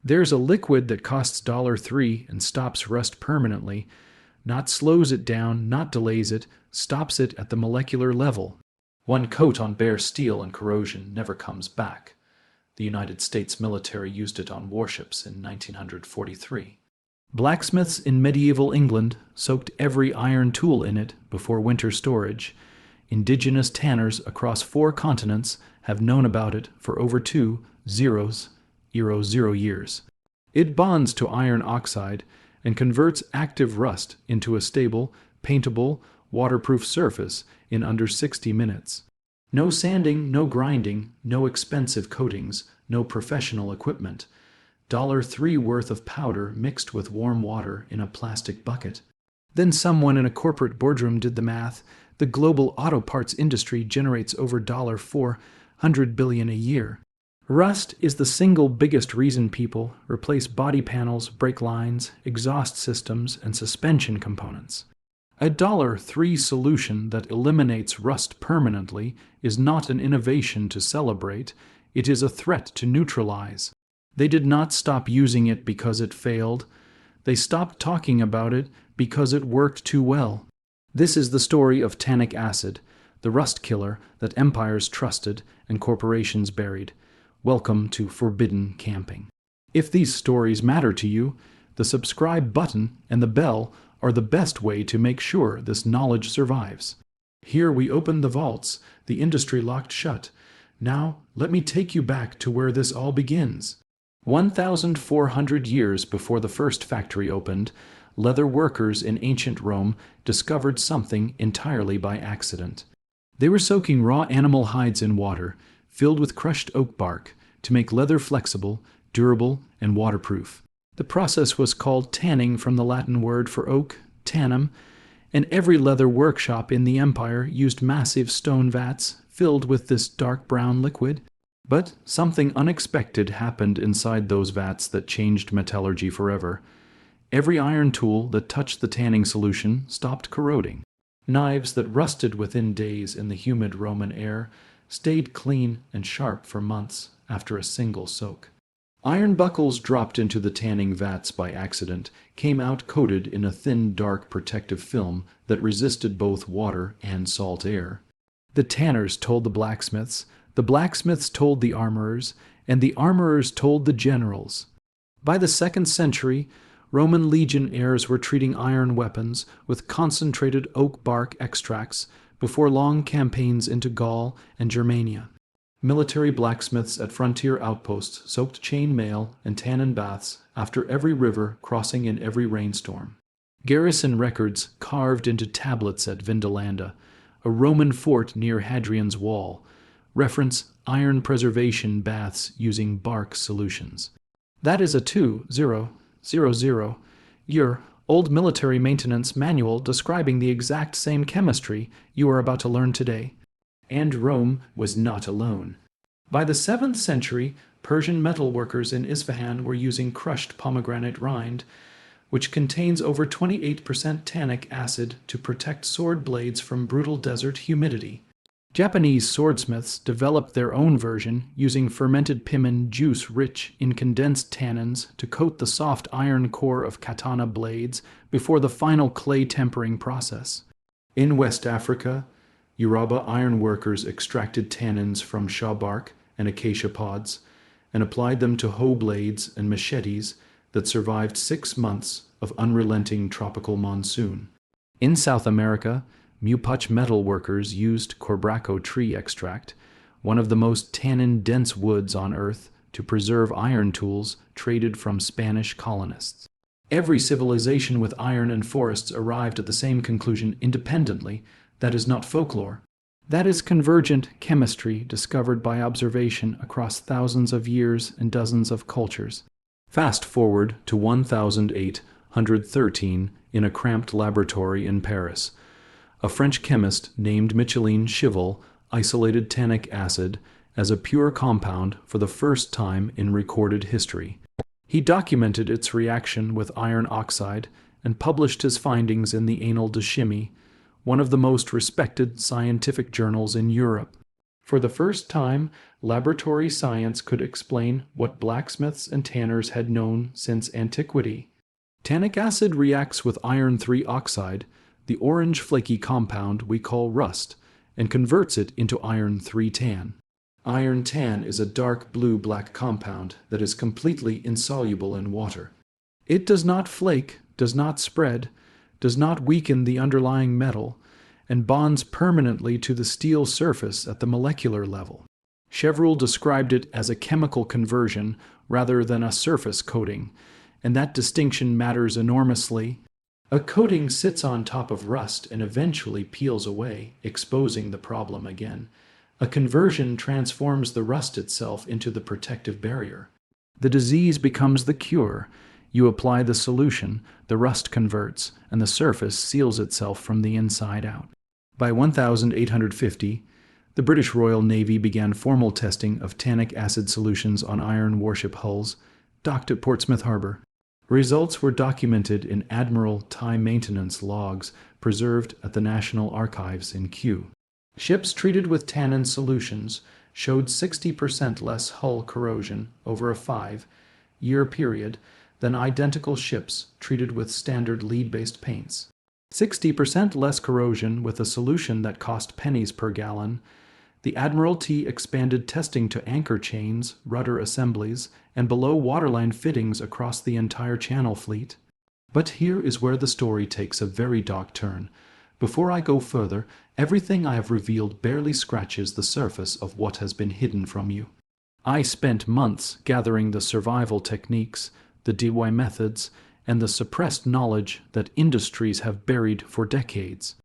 There's a liquid that costs $3 and stops rust permanently, not slows it down, not delays it, stops it at the molecular level. One coat on bare steel and corrosion never comes back. The United States military used it on warships in 1943. Blacksmiths in medieval England soaked every iron tool in it before winter storage. Indigenous tanners across 4 continents have known about it for over 2 years. It bonds to iron oxide and converts active rust into a stable, paintable, waterproof surface in under 60 minutes. No sanding, no grinding, no expensive coatings, no professional equipment. $3 worth of powder mixed with warm water in a plastic bucket. Then someone in a corporate boardroom did the math. The global auto parts industry generates over $400 billion a year. Rust is the single biggest reason people replace body panels, brake lines, exhaust systems, and suspension components. A $3 solution that eliminates rust permanently is not an innovation to celebrate, it is a threat to neutralize. They did not stop using it because it failed. They stopped talking about it because it worked too well. This is the story of tannic acid, the rust killer that empires trusted and corporations buried. Welcome to Forbidden Camping. If these stories matter to you, the subscribe button and the bell are the best way to make sure this knowledge survives. Here we open the vaults, the industry locked shut. Now, let me take you back to where this all begins. 1,400 years before the first factory opened, leather workers in ancient Rome discovered something entirely by accident. They were soaking raw animal hides in water, filled with crushed oak bark, to make leather flexible, durable, and waterproof. The process was called tanning from the Latin word for oak, tannum, and every leather workshop in the empire used massive stone vats filled with this dark brown liquid. But something unexpected happened inside those vats that changed metallurgy forever. Every iron tool that touched the tanning solution stopped corroding. Knives that rusted within days in the humid Roman air stayed clean and sharp for months after a single soak. Iron buckles dropped into the tanning vats by accident came out coated in a thin, dark protective film that resisted both water and salt air. The tanners told the blacksmiths told the armorers, and the armorers told the generals. By the 2nd century, Roman legionnaires were treating iron weapons with concentrated oak bark extracts before long campaigns into Gaul and Germania. Military blacksmiths at frontier outposts soaked chain mail and tannin baths after every river crossing in every rainstorm. Garrison records carved into tablets at Vindolanda, a Roman fort near Hadrian's Wall, reference iron preservation baths using bark solutions. That is a 2000-year old military maintenance manual describing the exact same chemistry you are about to learn today. And Rome was not alone. By the 7th century, Persian metalworkers in Isfahan were using crushed pomegranate rind, which contains over 28% tannic acid to protect sword blades from brutal desert humidity. Japanese swordsmiths developed their own version using fermented pimin juice rich in condensed tannins to coat the soft iron core of katana blades before the final clay tempering process. In West Africa, Yoruba iron workers extracted tannins from shaw bark and acacia pods and applied them to hoe blades and machetes that survived 6 months of unrelenting tropical monsoon. In South America, Mupuch metal workers used Corbraco tree extract, one of the most tannin-dense woods on Earth, to preserve iron tools traded from Spanish colonists. Every civilization with iron and forests arrived at the same conclusion independently. That is not folklore. That is convergent chemistry discovered by observation across thousands of years and dozens of cultures. Fast forward to 1813 in a cramped laboratory in Paris. A French chemist named Micheline Chevreul isolated tannic acid as a pure compound for the first time in recorded history. He documented its reaction with iron oxide and published his findings in the Annales de Chimie, one of the most respected scientific journals in Europe. For the first time, laboratory science could explain what blacksmiths and tanners had known since antiquity. Tannic acid reacts with iron 3 oxide, the orange flaky compound we call rust, and converts it into iron 3 tan. Iron tan is a dark blue-black compound that is completely insoluble in water. It does not flake, does not spread, does not weaken the underlying metal, and bonds permanently to the steel surface at the molecular level. Chevreul described it as a chemical conversion rather than a surface coating, and that distinction matters enormously. A coating sits on top of rust and eventually peels away, exposing the problem again. A conversion transforms the rust itself into the protective barrier. The disease becomes the cure. You apply the solution, the rust converts, and the surface seals itself from the inside out. By 1850, the British Royal Navy began formal testing of tannic acid solutions on iron warship hulls, docked at Portsmouth Harbor. Results were documented in Admiralty maintenance logs preserved at the National Archives in Kew. Ships treated with tannin solutions showed 60% less hull corrosion over a 5-year period than identical ships treated with standard lead-based paints. 60% less corrosion with a solution that cost pennies per gallon. The Admiralty expanded testing to anchor chains, rudder assemblies, and below waterline fittings across the entire Channel fleet. But here is where the story takes a very dark turn. Before I go further, everything I have revealed barely scratches the surface of what has been hidden from you. I spent months gathering the survival techniques, the DIY methods, and the suppressed knowledge that industries have buried for decades.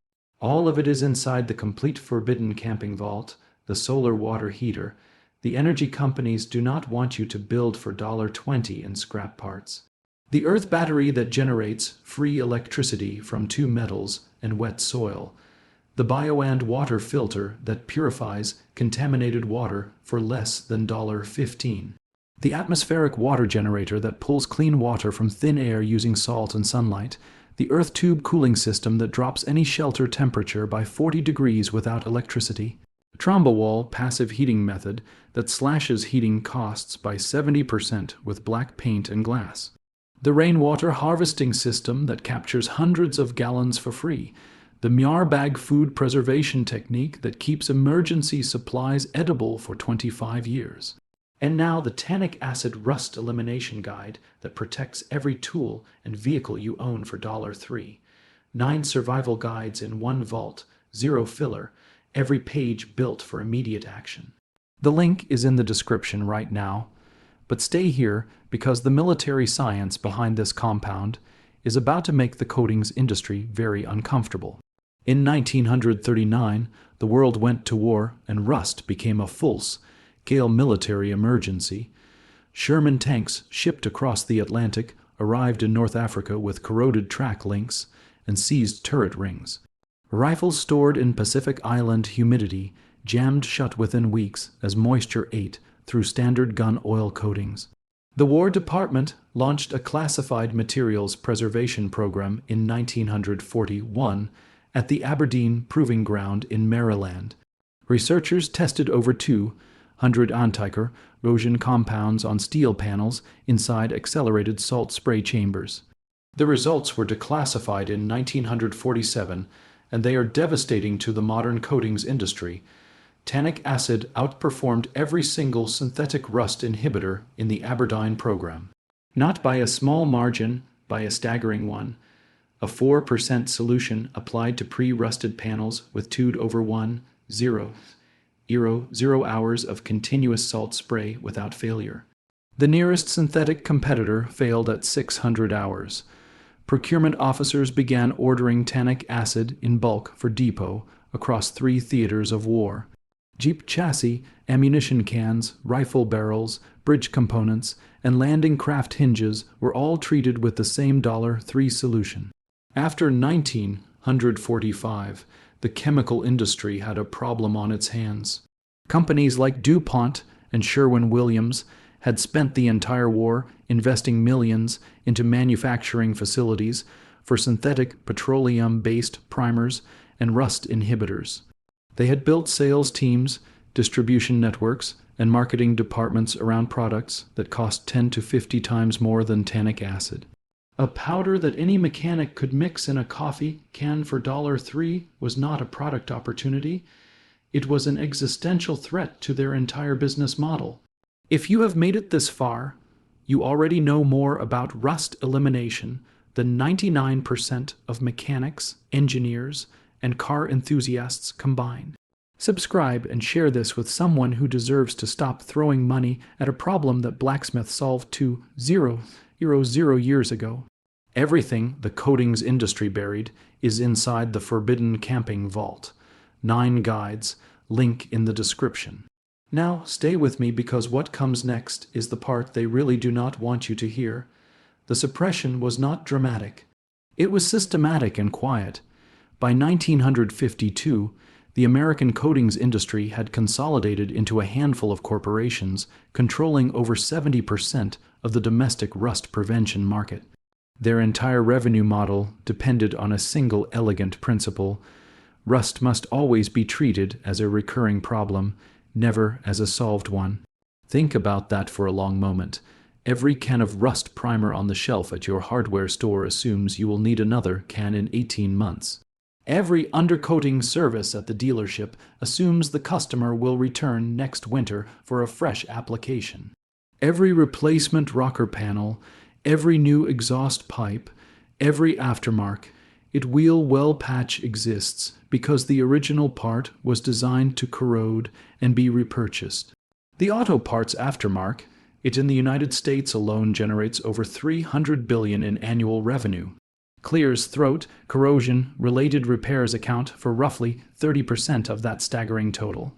All of it is inside the complete forbidden camping vault, the solar water heater. The energy companies do not want you to build for $1.20 in scrap parts. The earth battery that generates free electricity from 2 metals and wet soil. The bioand water filter that purifies contaminated water for less than $15. The atmospheric water generator that pulls clean water from thin air using salt and sunlight. The earth tube cooling system that drops any shelter temperature by 40 degrees without electricity. Trombowall passive heating method that slashes heating costs by 70% with black paint and glass. The rainwater harvesting system that captures hundreds of gallons for free. The Mjar bag food preservation technique that keeps emergency supplies edible for 25 years. And now the tannic acid rust elimination guide that protects every tool and vehicle you own for $3. 9 survival guides in one vault, 0 filler, every page built for immediate action. The link is in the description right now, but stay here because the military science behind this compound is about to make the coatings industry very uncomfortable. In 1939, the world went to war and rust became a full-scale military emergency. Sherman tanks shipped across the Atlantic arrived in North Africa with corroded track links and seized turret rings. Rifles stored in Pacific Island humidity jammed shut within weeks as moisture ate through standard gun oil coatings. The War Department launched a classified materials preservation program in 1941 at the Aberdeen Proving Ground in Maryland. Researchers tested over 200 anti-corrosion compounds on steel panels inside accelerated salt spray chambers. The results were declassified in 1947, and they are devastating to the modern coatings industry. Tannic acid outperformed every single synthetic rust inhibitor in the Aberdeen program. Not by a small margin, by a staggering one. A 4% solution applied to pre-rusted panels with 2/1, 0 hours of continuous salt spray without failure. The nearest synthetic competitor failed at 600 hours. Procurement officers began ordering tannic acid in bulk for depot across 3 theaters of war. Jeep chassis, ammunition cans, rifle barrels, bridge components, and landing craft hinges were all treated with the same $3 solution. After 1945, the chemical industry had a problem on its hands. Companies like DuPont and Sherwin-Williams had spent the entire war investing millions into manufacturing facilities for synthetic petroleum-based primers and rust inhibitors. They had built sales teams, distribution networks, and marketing departments around products that cost 10 to 50 times more than tannic acid. A powder that any mechanic could mix in a coffee can for $3 was not a product opportunity. It was an existential threat to their entire business model. If you have made it this far, you already know more about rust elimination than 99% of mechanics, engineers, and car enthusiasts combined. Subscribe and share this with someone who deserves to stop throwing money at a problem that blacksmiths solved 2,000 years ago. Everything the coatings industry buried is inside the forbidden camping vault. 9 guides, link in the description. Now stay with me because what comes next is the part they really do not want you to hear. The suppression was not dramatic. It was systematic and quiet. By 1952, the American coatings industry had consolidated into a handful of corporations, controlling over 70% of the domestic rust prevention market. Their entire revenue model depended on a single elegant principle: rust must always be treated as a recurring problem, never as a solved one. Think about that for a long moment. Every can of rust primer on the shelf at your hardware store assumes you will need another can in 18 months. Every undercoating service at the dealership assumes the customer will return next winter for a fresh application. Every replacement rocker panel, every new exhaust pipe, every aftermarket, wheel well patch exists because the original part was designed to corrode and be repurchased. The auto parts aftermarket, in the United States alone generates over $300 billion in annual revenue. Clear's throat, corrosion-related repairs account for roughly 30% of that staggering total.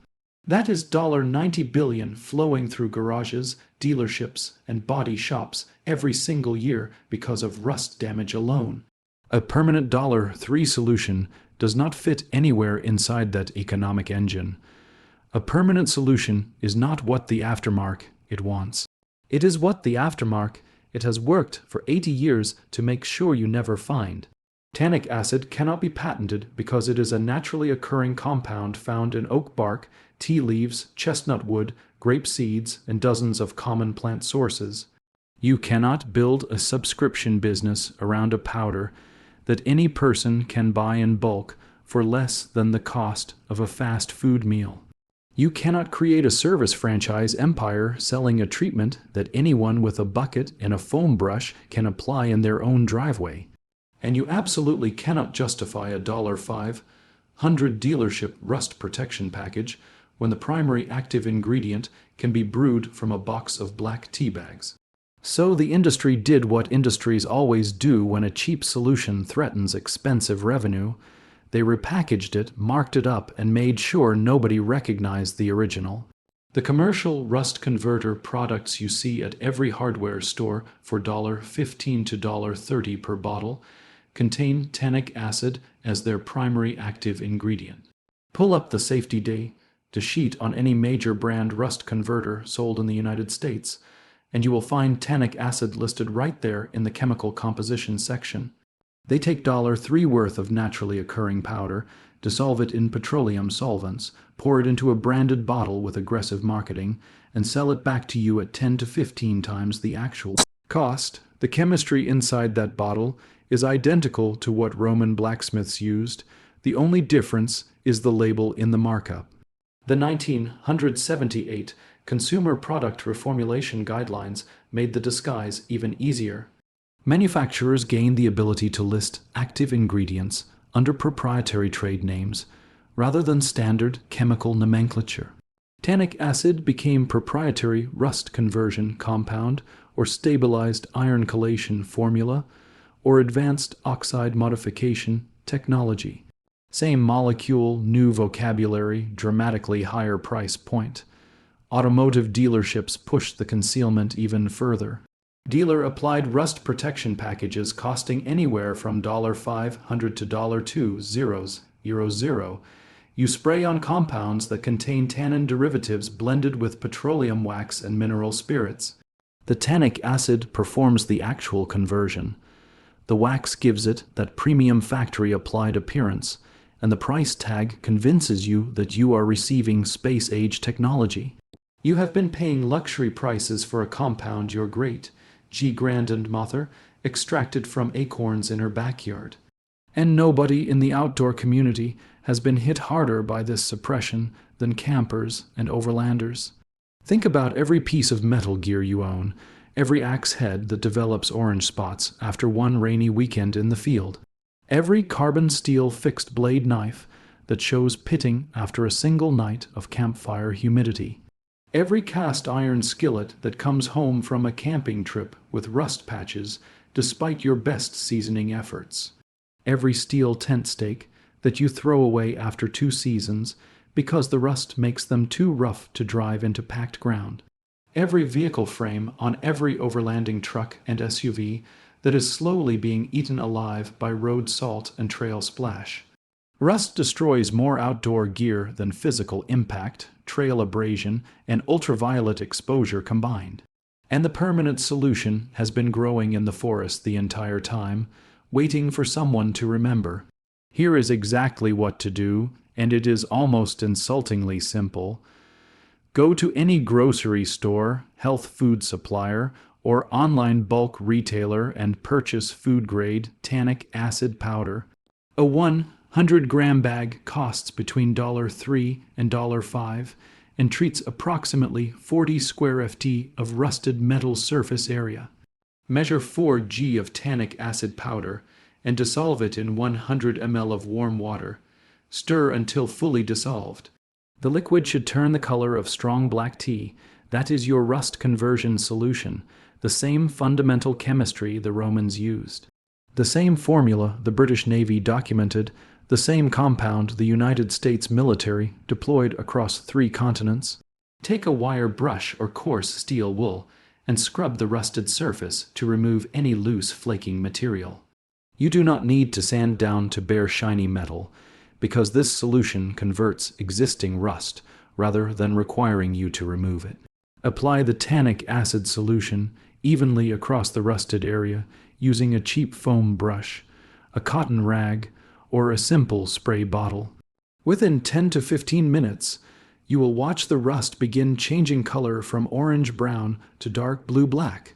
That is $90 billion flowing through garages, dealerships, and body shops every single year because of rust damage alone. A permanent $3 solution does not fit anywhere inside that economic engine. A permanent solution is not what the aftermarket wants. It is what the aftermarket has worked for 80 years to make sure you never find. Tannic acid cannot be patented because it is a naturally occurring compound found in oak bark, tea leaves, chestnut wood, grape seeds, and dozens of common plant sources. You cannot build a subscription business around a powder that any person can buy in bulk for less than the cost of a fast food meal. You cannot create a service franchise empire selling a treatment that anyone with a bucket and a foam brush can apply in their own driveway. And you absolutely cannot justify a $500 dealership rust protection package when the primary active ingredient can be brewed from a box of black tea bags. So the industry did what industries always do when a cheap solution threatens expensive revenue. They repackaged it, marked it up, and made sure nobody recognized the original. The commercial rust converter products you see at every hardware store for $15 to $30 per bottle contain tannic acid as their primary active ingredient. Pull up the safety data sheet on any major brand rust converter sold in the United States, and you will find tannic acid listed right there in the chemical composition section. They take $3 worth of naturally occurring powder, dissolve it in petroleum solvents, pour it into a branded bottle with aggressive marketing, and sell it back to you at 10 to 15 times the actual cost. The chemistry inside that bottle is identical to what Roman blacksmiths used. The only difference is the label in the markup. The 1978 Consumer Product Reformulation Guidelines made the disguise even easier. Manufacturers gained the ability to list active ingredients under proprietary trade names rather than standard chemical nomenclature. Tannic acid became proprietary rust conversion compound or stabilized iron chelation formula or advanced oxide modification technology. Same molecule, new vocabulary, dramatically higher price point. Automotive dealerships pushed the concealment even further. Dealer-applied rust protection packages costing anywhere from $500 to $2,000. You spray on compounds that contain tannin derivatives blended with petroleum wax and mineral spirits. The tannic acid performs the actual conversion. The wax gives it that premium factory-applied appearance, and the price tag convinces you that you are receiving space-age technology. You have been paying luxury prices for a compound your great grandmother extracted from acorns in her backyard. And nobody in the outdoor community has been hit harder by this suppression than campers and overlanders. Think about every piece of metal gear you own, every axe head that develops orange spots after one rainy weekend in the field, every carbon steel fixed blade knife that shows pitting after a single night of campfire humidity, every cast iron skillet that comes home from a camping trip with rust patches despite your best seasoning efforts, every steel tent stake that you throw away after 2 seasons because the rust makes them too rough to drive into packed ground, every vehicle frame on every overlanding truck and SUV that is slowly being eaten alive by road salt and trail splash. Rust destroys more outdoor gear than physical impact, trail abrasion, and ultraviolet exposure combined. And the permanent solution has been growing in the forest the entire time, waiting for someone to remember. Here is exactly what to do, and it is almost insultingly simple. Go to any grocery store, health food supplier, or online bulk retailer and purchase food-grade tannic acid powder. A 100-gram bag costs between $3 and $5 and treats approximately 40 square ft of rusted metal surface area. Measure 4 g of tannic acid powder and dissolve it in 100 ml of warm water. Stir until fully dissolved. The liquid should turn the color of strong black tea. That is your rust conversion solution, the same fundamental chemistry the Romans used. The same formula the British Navy documented, the same compound the United States military deployed across 3 continents. Take a wire brush or coarse steel wool and scrub the rusted surface to remove any loose flaking material. You do not need to sand down to bare shiny metal, because this solution converts existing rust rather than requiring you to remove it. Apply the tannic acid solution evenly across the rusted area using a cheap foam brush, a cotton rag, or a simple spray bottle. Within 10 to 15 minutes, you will watch the rust begin changing color from orange-brown to dark blue-black.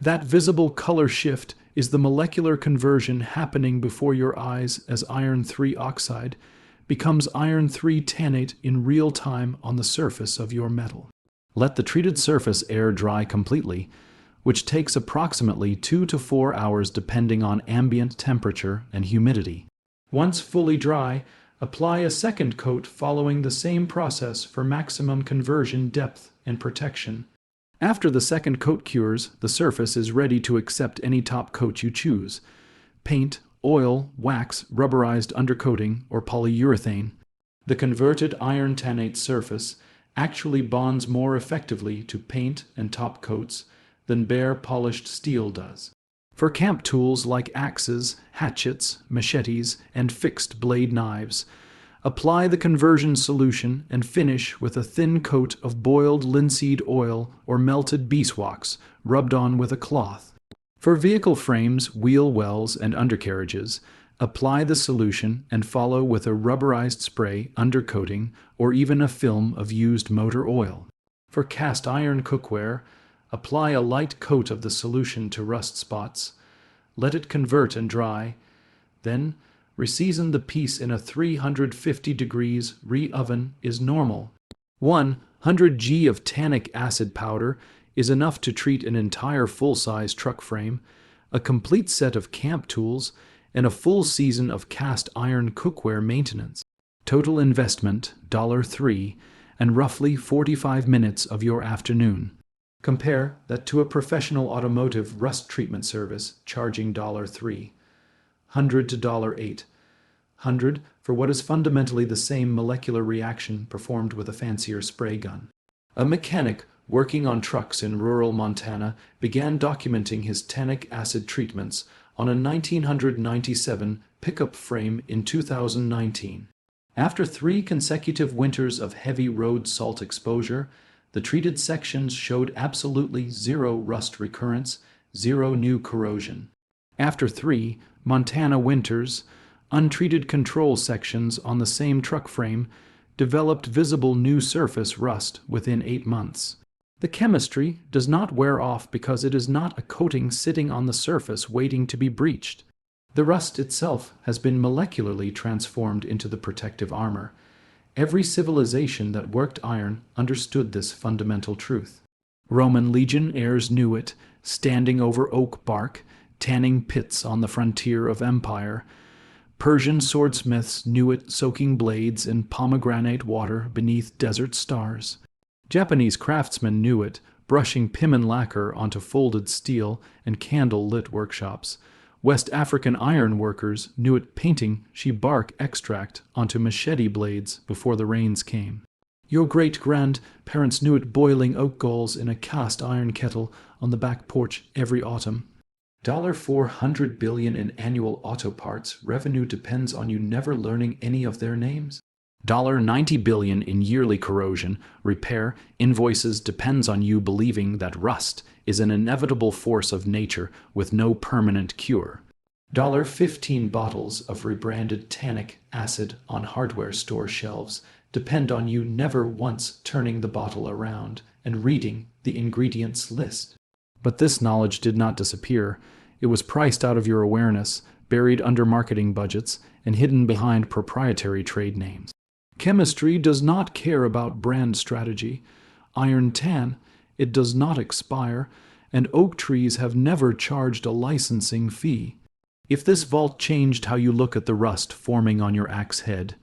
That visible color shift is the molecular conversion happening before your eyes as iron 3 oxide becomes iron 3 tannate in real time on the surface of your metal. Let the treated surface air dry completely, which takes approximately 2 to 4 hours depending on ambient temperature and humidity. Once fully dry, apply a second coat following the same process for maximum conversion depth and protection. After the second coat cures, the surface is ready to accept any top coat you choose: paint, oil, wax, rubberized undercoating, or polyurethane. The converted iron tannate surface actually bonds more effectively to paint and top coats than bare polished steel does. For camp tools like axes, hatchets, machetes, and fixed blade knives, apply the conversion solution and finish with a thin coat of boiled linseed oil or melted beeswax rubbed on with a cloth. For vehicle frames, wheel wells, and undercarriages, apply the solution and follow with a rubberized spray, undercoating, or even a film of used motor oil. For cast iron cookware, apply a light coat of the solution to rust spots. Let it convert and dry. Then, reseason the piece in a 350 degrees re-oven is normal. 100 g of tannic acid powder is enough to treat an entire full-size truck frame, a complete set of camp tools, and a full season of cast iron cookware maintenance. Total investment, $3, and roughly 45 minutes of your afternoon. Compare that to a professional automotive rust treatment service charging $3, $100 to $8, $100 for what is fundamentally the same molecular reaction performed with a fancier spray gun. A mechanic working on trucks in rural Montana began documenting his tannic acid treatments on a 1997 pickup frame in 2019. After 3 consecutive winters of heavy road salt exposure, the treated sections showed absolutely 0 rust recurrence, 0 new corrosion. After 3 Montana winters, Untreated control sections on the same truck frame developed visible new surface rust within 8 months. The chemistry does not wear off because it is not a coating sitting on the surface waiting to be breached. The rust itself has been molecularly transformed into the protective armor. Every civilization that worked iron understood this fundamental truth. Roman legionnaires knew it, standing over oak bark, tanning pits on the frontier of empire. Persian swordsmiths knew it, soaking blades in pomegranate water beneath desert stars. Japanese craftsmen knew it, brushing Piman lacquer onto folded steel and candle-lit workshops. West African iron workers knew it, painting she bark extract onto machete blades before the rains came. Your great-grandparents knew it, boiling oak galls in a cast iron kettle on the back porch every autumn. $400 billion in annual auto parts revenue depends on you never learning any of their names. $90 billion in yearly corrosion repair invoices depends on you believing that rust is an inevitable force of nature with no permanent cure. 15 bottles of rebranded tannic acid on hardware store shelves depend on you never once turning the bottle around and reading the ingredients list. But this knowledge did not disappear. It was priced out of your awareness, buried under marketing budgets, and hidden behind proprietary trade names. Chemistry does not care about brand strategy. Iron tan, it does not expire, and oak trees have never charged a licensing fee. If this vault changed how you look at the rust forming on your axe head,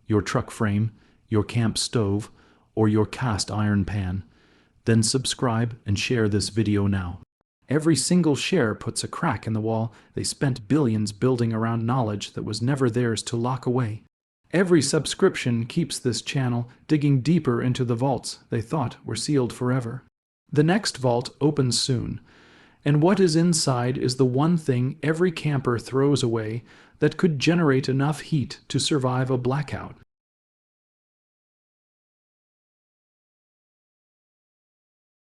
your truck frame, your camp stove, or your cast iron pan, then subscribe and share this video now. Every single share puts a crack in the wall they spent billions building around knowledge that was never theirs to lock away. Every subscription keeps this channel digging deeper into the vaults they thought were sealed forever. The next vault opens soon, and what is inside is the one thing every camper throws away that could generate enough heat to survive a blackout.